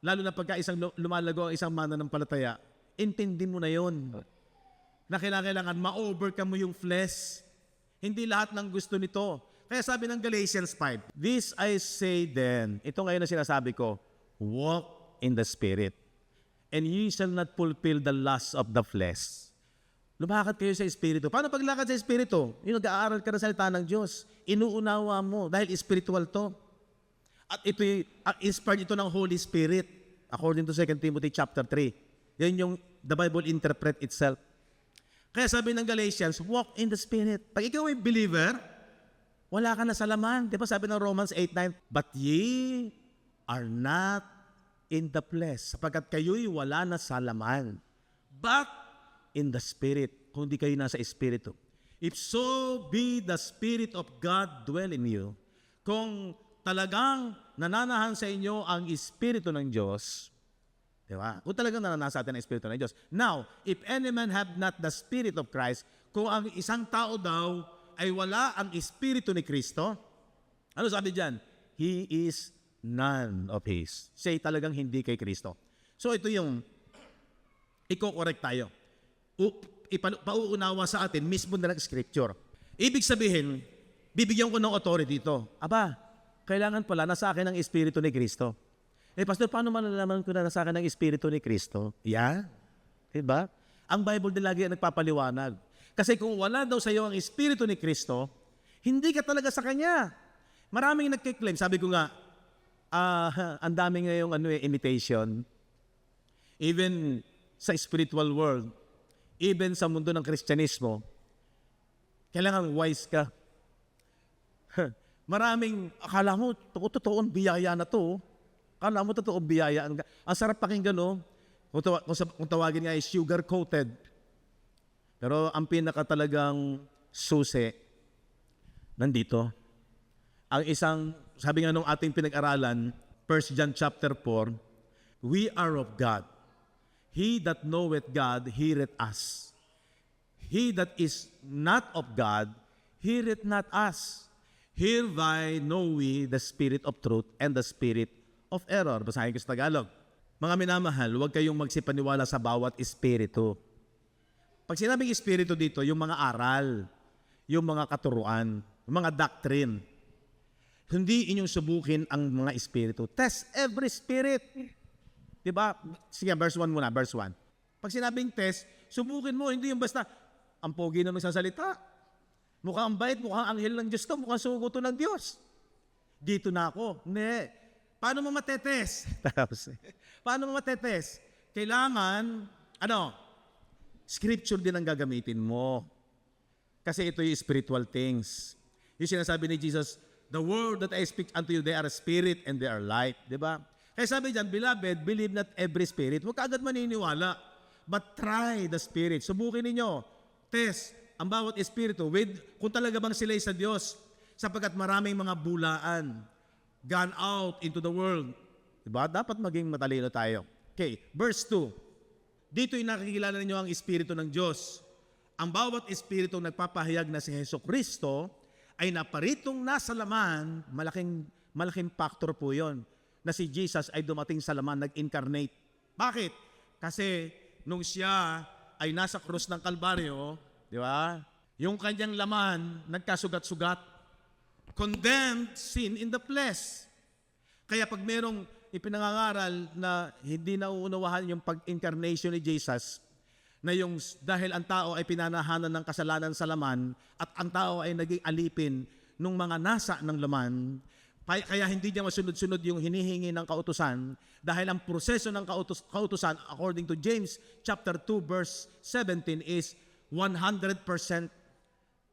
lalo na pagka lumalago ang isang mananampalataya, intindi mo na yon. Na kailangan ma-overcome mo yung flesh. Hindi lahat ng gusto nito. Kaya sabi ng Galatians 5, this I say then, ito ngayon na sinasabi ko, walk in the Spirit, and ye shall not fulfill the lust of the flesh. Lumakad kayo sa Espiritu. Paano paglakad sa Espiritu? Yung nag-aaral ka ng salita ng Diyos. Inuunawa mo dahil spiritual to. At ito inspired ito ng Holy Spirit according to 2 Timothy chapter 3. Yan yung the Bible interpret itself. Kaya sabi ng Galatians, walk in the Spirit. Pag ikaw ay believer, wala ka na sa laman. Di ba sabi ng Romans 8:9, but ye are not in the flesh, sapagkat kayo'y wala na sa laman, but in the Spirit, kung di kayo nasa Espiritu. If so be the Spirit of God dwell in you, kung talagang nananahan sa inyo ang Espiritu ng Diyos, di ba? Kung talagang nananahan sa atin ang Espiritu ng Diyos. Now, if any man have not the Spirit of Christ, kung ang isang tao daw ay wala ang Espiritu ni Kristo, ano sabi dyan? He is none of His. Say talagang hindi kay Kristo. So ito yung i-correct tayo. Pauunawa sa atin mismo na ng Scripture. Ibig sabihin, bibigyan ko ng authority dito. Aba, kailangan pala nasa akin ang Espiritu ni Kristo. Pastor, paano malalaman ko na nasa akin ang Espiritu ni Kristo? Yeah. Diba? Ang Bible din lagi ang nagpapaliwanag. Kasi kung wala daw sa iyo ang Espiritu ni Kristo, hindi ka talaga sa Kanya. Maraming nagkiklaim. Sabi ko nga, ang dami ngayong imitation. Even sa spiritual world, even sa mundo ng Kristyanismo, kailangan wise ka. Maraming, akala mo, totoong biyaya na to. Akala mo, totoong biyaya. Ang sarap pakinggan, no? Kung tawagin nga ay sugar-coated. Pero ang pinaka talagang susi, nandito. Ang isang, sabi nga nung ating pinag-aralan, 1 John chapter 4, we are of God. He that knoweth God, heareth us. He that is not of God, heareth not us. Hereby know we the spirit of truth and the spirit of error. Basahin ko sa Tagalog. Mga minamahal, huwag kayong magsipaniwala sa bawat espiritu. Pag sinabing espiritu dito, yung mga aral, yung mga katuruan, yung mga doctrine. Hindi inyong subukin ang mga espiritu. Test every spirit. Diba? Sige, verse 1 muna, verse 1. Pag sinabing test, subukin mo, hindi yung basta, ang pogi na nagsasalita. Mukhang bait, mukhang anghel ng Diyos to, mukhang sugo to ng Diyos. Dito na ako. Hindi. Paano mo matetes? Paano mo matetes? Kailangan, Scripture din ang gagamitin mo. Kasi ito yung spiritual things. Yung sinasabi ni Jesus, the word that I speak unto you, they are spirit and they are life. Diba? Kaya sabi dyan, beloved, believe not every spirit. Huwag ka agad maniniwala. But try the spirit. Subukin ninyo. Test ang bawat espiritu with kung talaga bang sila sa Diyos. Sapagkat maraming mga bulaan gone out into the world. Diba? Dapat maging matalino tayo. Okay, verse 2. Dito'y nakikilala ninyo ang Espiritu ng Diyos. Ang bawat Espiritu nagpapahayag na si Hesus Kristo ay naparitong nasa laman, malaking factor po yon, na si Jesus ay dumating sa laman, nag-incarnate. Bakit? Kasi nung siya ay nasa krus ng Kalbaryo, di ba? Yung kanyang laman, nagkasugat-sugat. Condemned sin in the flesh. Kaya pag merong ipinangangaral na hindi nauunawahan yung pag-incarnation ni Jesus, na yung dahil ang tao ay pinanahanan ng kasalanan sa laman at ang tao ay naging alipin ng mga nasa ng laman, kaya hindi niya masunod-sunod yung hinihingi ng kautusan dahil ang proseso ng kautusan according to James chapter 2 verse 17 is 100%.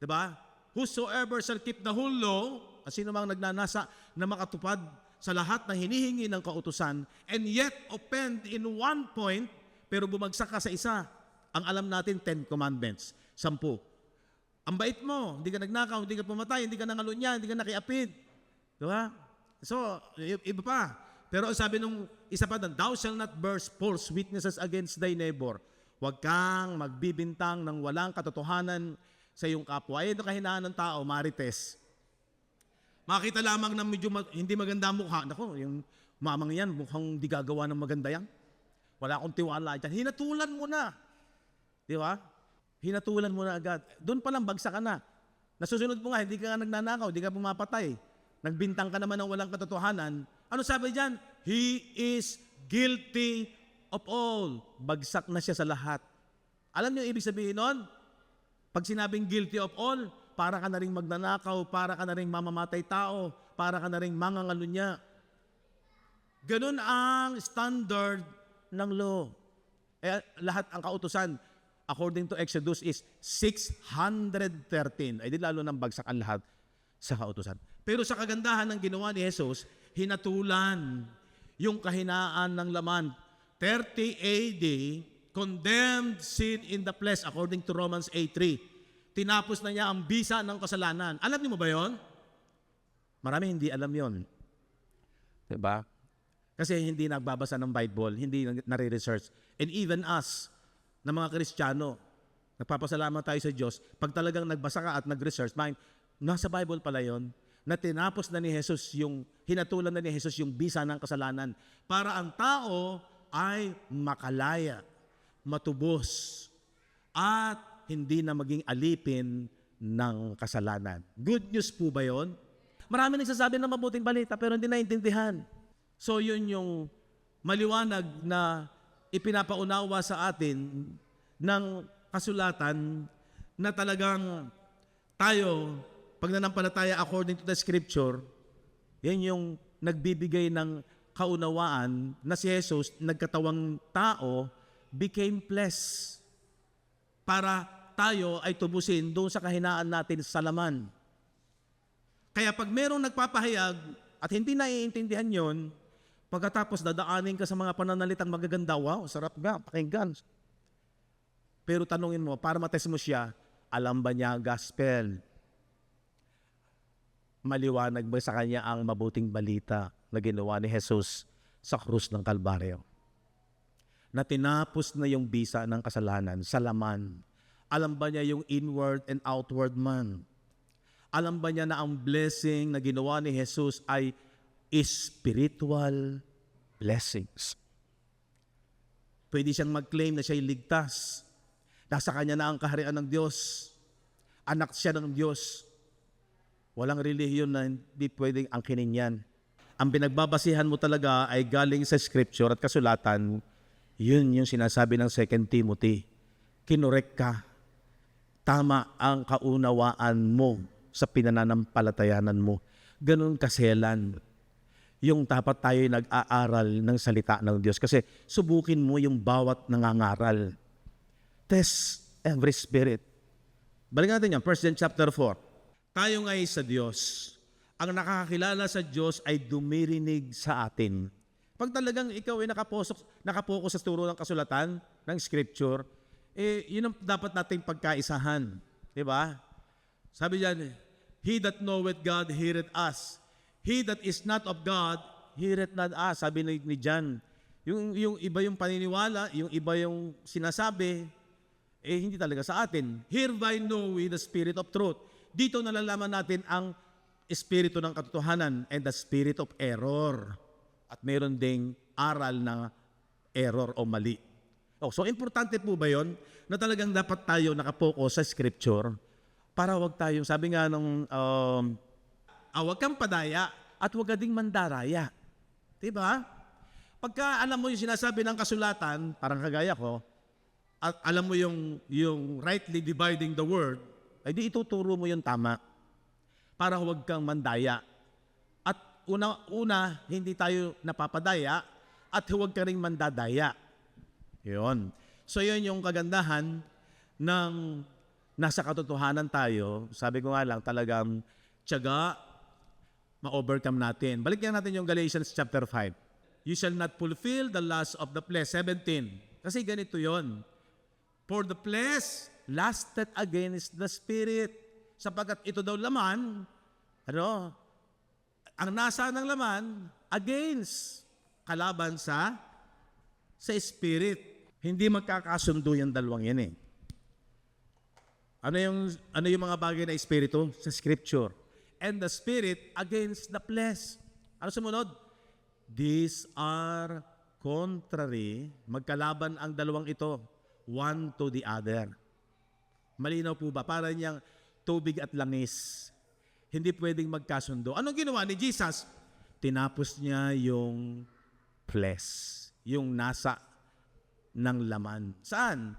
Diba? Whosoever shall keep the whole law, sino mang nagnanasa na makatupad sa lahat na hinihingi ng kautusan, and yet offend in one point, pero bumagsak ka sa isa. Ang alam natin, 10 commandments, 10. Ang bait mo, hindi ka nagnakaw, hindi ka pumatay, hindi ka nangalunya, hindi ka nakiapid. Diba? So, iba pa. Pero sabi nung isa pa doon, thou shall not bear false witnesses against thy neighbor. Huwag kang magbibintang ng walang katotohanan sa iyong kapwa. Ay, ito kahinaan ng tao, marites. Makita lamang na medyo hindi maganda ang mukha. Naku, yung mamang yan, mukhang di gagawa ng maganda yan. Wala akong tiwala dyan. Hinatulan mo na. Di ba? Hinatulan mo na agad. Doon pa lang, bagsak ka na. Nasusunod mo nga, hindi ka nagnanakaw, hindi ka pumapatay. Nagbintang ka naman ng walang katotohanan. Ano sabi dyan? He is guilty of all. Bagsak na siya sa lahat. Alam niyo ibig sabihin nun? Pag sinabing guilty of all, para ka na rin magnanakaw, para ka na rin mamamatay tao, para ka na rin mangangalunya. Ganun ang standard ng law. Lahat ang kautusan, according to Exodus, is 613. Ay di lalo nang bagsak ang lahat sa kautusan. Pero sa kagandahan ng ginawa ni Jesus, hinatulan yung kahinaan ng laman. 30 AD, condemned sin in the flesh, according to Romans 8:3. Tinapos na niya ang bisa ng kasalanan. Alam niyo mo ba yon? Marami hindi alam yon. Diba? Kasi hindi nagbabasa ng Bible, hindi nare-research. And even us, na mga Kristiyano, nagpapasalamat tayo sa Diyos, pag talagang nagbasa ka at nag-research, nasa Bible pala yon, na tinapos na ni Jesus hinatulan na ni Jesus yung bisa ng kasalanan para ang tao ay makalaya, matubos, at hindi na maging alipin ng kasalanan. Good news po ba yon? Marami nagsasabi ng mabuting balita pero hindi naintindihan. So yun yung maliwanag na ipinapaunawa sa atin ng kasulatan na talagang tayo, pag nanampalataya according to the scripture, yan yung nagbibigay ng kaunawaan na si Jesus, nagkatawang tao, became flesh para tayo ay tubusin doon sa kahinaan natin sa laman. Kaya pag merong nagpapahayag at hindi naiintindihan yon, pagkatapos dadaanin ka sa mga pananalitang magaganda, wow, sarap nga, pakinggan. Pero tanungin mo, para matest mo siya, alam ba niya ang gospel? Maliwanag ba sa kanya ang mabuting balita na ginawa ni Jesus sa krus ng Kalbaryo? Na tinapos na yung bisa ng kasalanan sa laman. Alam ba niya yung inward and outward man? Alam ba niya na ang blessing na ginawa ni Jesus ay spiritual blessings? Pwede siyang mag-claim na siya'y ligtas. Nasa kanya na ang kaharian ng Diyos. Anak siya ng Diyos. Walang relihiyon na hindi pwedeng angkinin yan. Ang pinagbabasihan mo talaga ay galing sa scripture at kasulatan. Yun yung sinasabi ng 2 Timothy. Kinorek ka. Tama ang kaunawaan mo sa pinananampalatayanan mo. Ganun kaselan. Yung dapat tayo nag-aaral ng salita ng Diyos. Kasi subukin mo yung bawat nangangaral. Test every spirit. Balik natin yan, 1 John chapter 4. Tayo ngay sa Diyos. Ang nakakakilala sa Diyos ay dumirinig sa atin. Pag talagang ikaw ay nakapokus sa turo ng kasulatan, ng scripture, yun ang dapat nating pagkaisahan. Diba? Sabi diyan, he that knoweth God heareth us. He that is not of God heareth not us. Sabi ni John, yung iba yung paniniwala, yung iba yung sinasabi, hindi talaga sa atin. Hereby know we the spirit of truth. Dito nalalaman natin ang espiritu ng katotohanan and the spirit of error. At meron ding aral na error o mali. So importante po ba yon na talagang dapat tayo nakapokus sa scripture para wag tayo, sabi nga nung, wag kang padaya at wag ka ding mandaraya. Diba? Pagka alam mo yung sinasabi ng kasulatan, parang kagaya ko, at alam mo yung rightly dividing the word, ay di ituturo mo yung tama para huwag kang mandaya. At una, hindi tayo napapadaya at huwag ka rin mandadaya. Yun. So yun yung kagandahan ng nasa katotohanan tayo. Sabi ko nga lang, talagang tiyaga, ma-overcome natin. Balikan natin yung Galatians chapter 5. You shall not fulfill the lust of the flesh. 17. Kasi ganito yon. For the flesh lusted against the spirit. Sapagkat ito daw laman, ang nasa ng laman, against, kalaban sa spirit. Hindi magkakasundo yung dalawang yan eh. Ano yung mga bagay na espiritu? Sa scripture. And the spirit against the flesh. Ano sumunod? These are contrary. Magkalaban ang dalawang ito. One to the other. Malinaw po ba? Para niyang tubig at langis. Hindi pwedeng magkasundo. Anong ginawa ni Jesus? Tinapos niya yung flesh. Yung nasa ng laman. Saan?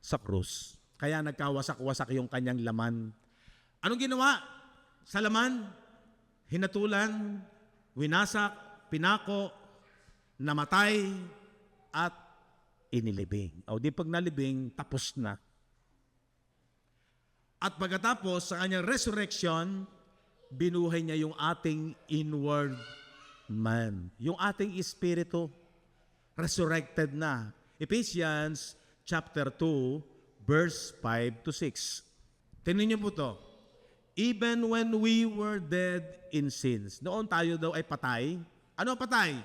Sa krus. Kaya nagkawasak-wasak yung kanyang laman. Anong ginawa? Sa laman, hinatulan, winasak, pinako, namatay, at inilibing. O di pag nalibing, tapos na. At pagkatapos, sa kanyang resurrection, binuhay niya yung ating inward man. Yung ating espiritu, resurrected na. Ephesians chapter 2, verse 5 to 6. Tingnan niyo po to. Even when we were dead in sins. Noon tayo daw ay patay. Ano patay?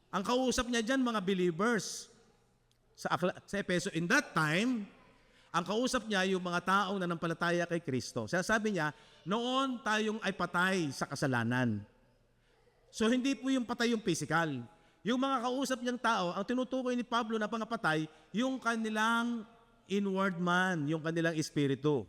Ang kausap niya dyan, mga believers. Sa Efeso, in that time, ang kausap niya yung mga taong nanampalataya kay Kristo. Sabi niya, noon tayong ay patay sa kasalanan. So hindi po yung patay yung physical. Yung mga kausap niyang tao, ang tinutukoy ni Pablo na pangapatay, yung kanilang inward man, yung kanilang espiritu.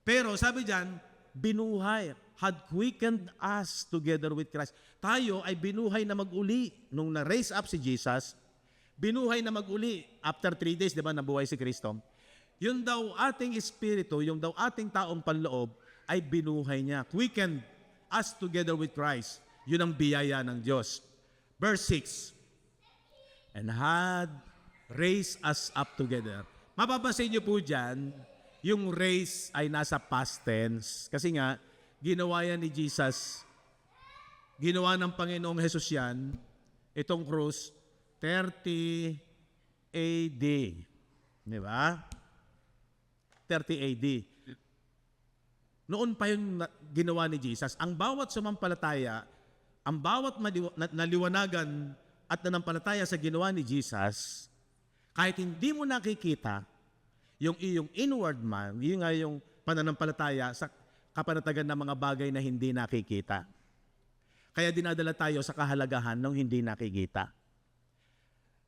Pero sabi diyan, binuhay, had quickened us together with Christ. Tayo ay binuhay na mag-uli. Nung na-raise up si Jesus, binuhay na mag-uli. After 3 days, di ba, nabuhay si Kristo. Yun daw ating espiritu, yung daw ating taong panloob, ay binuhay niya. Quickened us together with Christ. Yun ang biyaya ng Diyos. Verse 6. And had raised us up together. Mapapansin niyo po dyan, yung raise ay nasa past tense. Kasi nga, ginawa yan ni Jesus. Ginawa ng Panginoong Jesus yan, itong cross, 30 AD. Di ba? 30 AD. Noon pa yung ginawa ni Jesus. Ang bawat sumampalataya, ang bawat naliwanagan at nanampalataya sa ginawa ni Jesus, kahit hindi mo nakikita, yung iyong inward man, yun nga yung pananampalataya sa kapanatagan ng mga bagay na hindi nakikita. Kaya dinadala tayo sa kahalagahan ng hindi nakikita.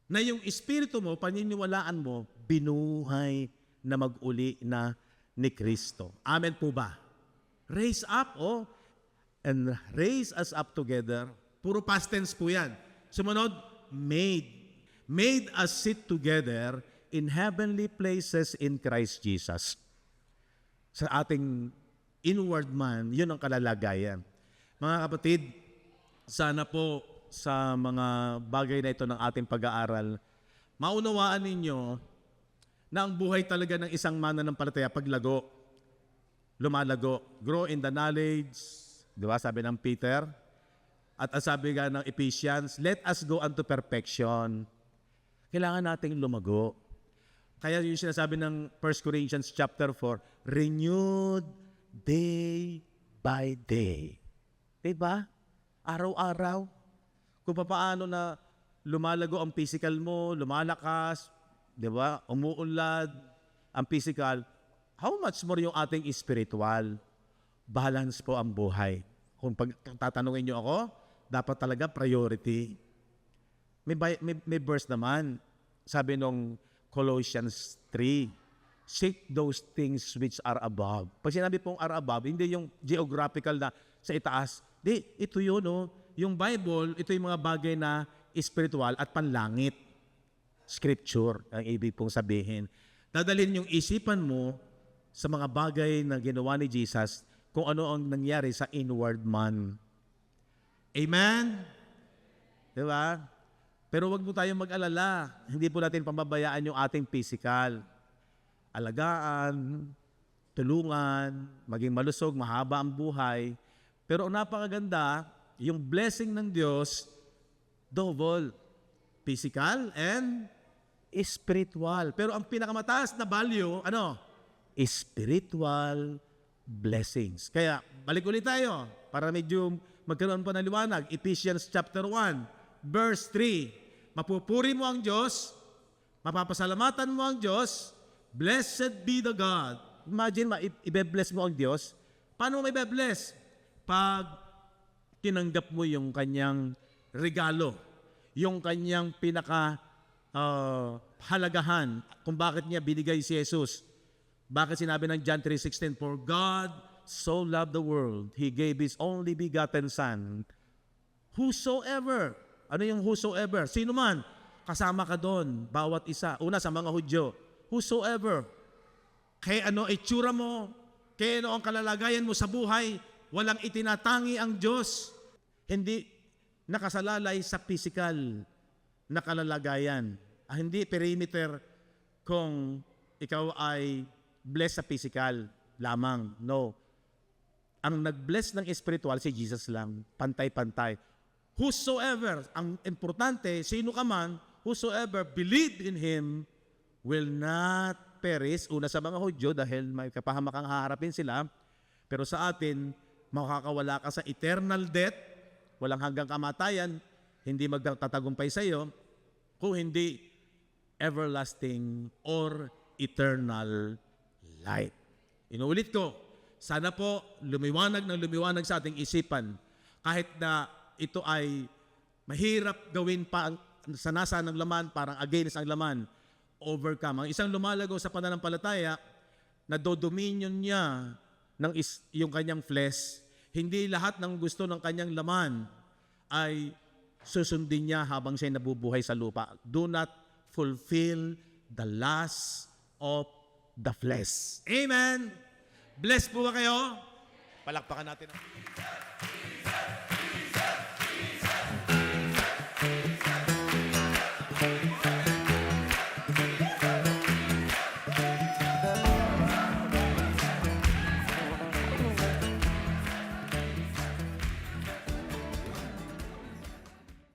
Na yung espiritu mo, paniniwalaan mo, binuhay na mag-uli na ni Kristo. Amen po ba? Raise up, and raise us up together. Puro past tense po yan. Sumunod, made us sit together in heavenly places in Christ Jesus. Sa ating inward man, yun ang kalalagayan. Mga kapatid, sana po sa mga bagay na ito ng ating pag-aaral, maunawaan ninyo na ang buhay talaga ng isang mananampalataya paglago, lumalago, grow in the knowledge, di ba sabi ng Peter, at sabi nga ng Ephesians, let us go unto perfection. Kailangan nating lumago. Kaya yung sinasabi ng 1 Corinthians chapter 4, renewed day by day. Diba? Araw-araw. Kung paano na lumalago ang physical mo, lumalakas, diba? Umuunlad ang physical. How much more yung ating spiritual? Balance po ang buhay. Kung tatanungin nyo ako, dapat talaga priority. May verse naman. Sabi nung Colossians 3, seek those things which are above. Pag sinabi pong are above, hindi yung geographical na sa itaas. Di, ito yun, Yung Bible, ito yung mga bagay na spiritual at panlangit. Scripture, ang ibig pong sabihin. Dadalhin yung isipan mo sa mga bagay na ginawa ni Jesus kung ano ang nangyari sa inward man. Amen? Diba? Pero wag mo tayong mag-alala. Hindi po natin pambabayaan yung ating physical. Alagaan, tulungan, maging malusog, mahaba ang buhay. Pero ang napakaganda, yung blessing ng Diyos, double. Physical and spiritual. Pero ang pinakamataas na value, ano? Spiritual blessings. Kaya, balik ulit tayo para medyo magkaroon pa ng liwanag. Ephesians chapter 1, verse 3. Mapupuri mo ang Diyos, mapapasalamatan mo ang Diyos, blessed be the God. Imagine, ibe-bless mo ang Diyos. Paano mo ibe-bless? Pag tinanggap mo yung kanyang regalo, yung kanyang halagahan kung bakit niya binigay si Jesus. Bakit sinabi ng John 3:16, for God so loved the world, He gave His only begotten Son. Whosoever, ano yung whosoever? Sino man, kasama ka doon, bawat isa. Una sa mga Hudyo, whosoever. Kaya ano itsura mo, kaya ano ang kalalagayan mo sa buhay, walang itinatangi ang Diyos. Hindi nakasalalay sa physical na kalalagayan. Hindi perimeter kung ikaw ay blessed sa physical lamang. No. Ang nag-bless ng spiritual si Jesus lang. Pantay-pantay. Whosoever, ang importante, sino ka man, whosoever believed in Him will not perish. Una sa mga Hudyo dahil may kapahamakang haharapin sila. Pero sa atin, makakawala ka sa eternal death, walang hanggang kamatayan, hindi magtatagumpay sa iyo, kung hindi everlasting or eternal life. Inuulit ko, sana po lumiwanag sa ating isipan kahit na ito ay mahirap gawin pa sa nasa ng laman, parang against ang laman, overcome. Ang isang lumalago sa pananampalataya, nadodominion niya ng yung kanyang flesh, hindi lahat ng gusto ng kanyang laman ay susundin niya habang siya nabubuhay sa lupa. Do not fulfill the lust of the flesh. Amen! Blessed po ba kayo? Palakpakan natin.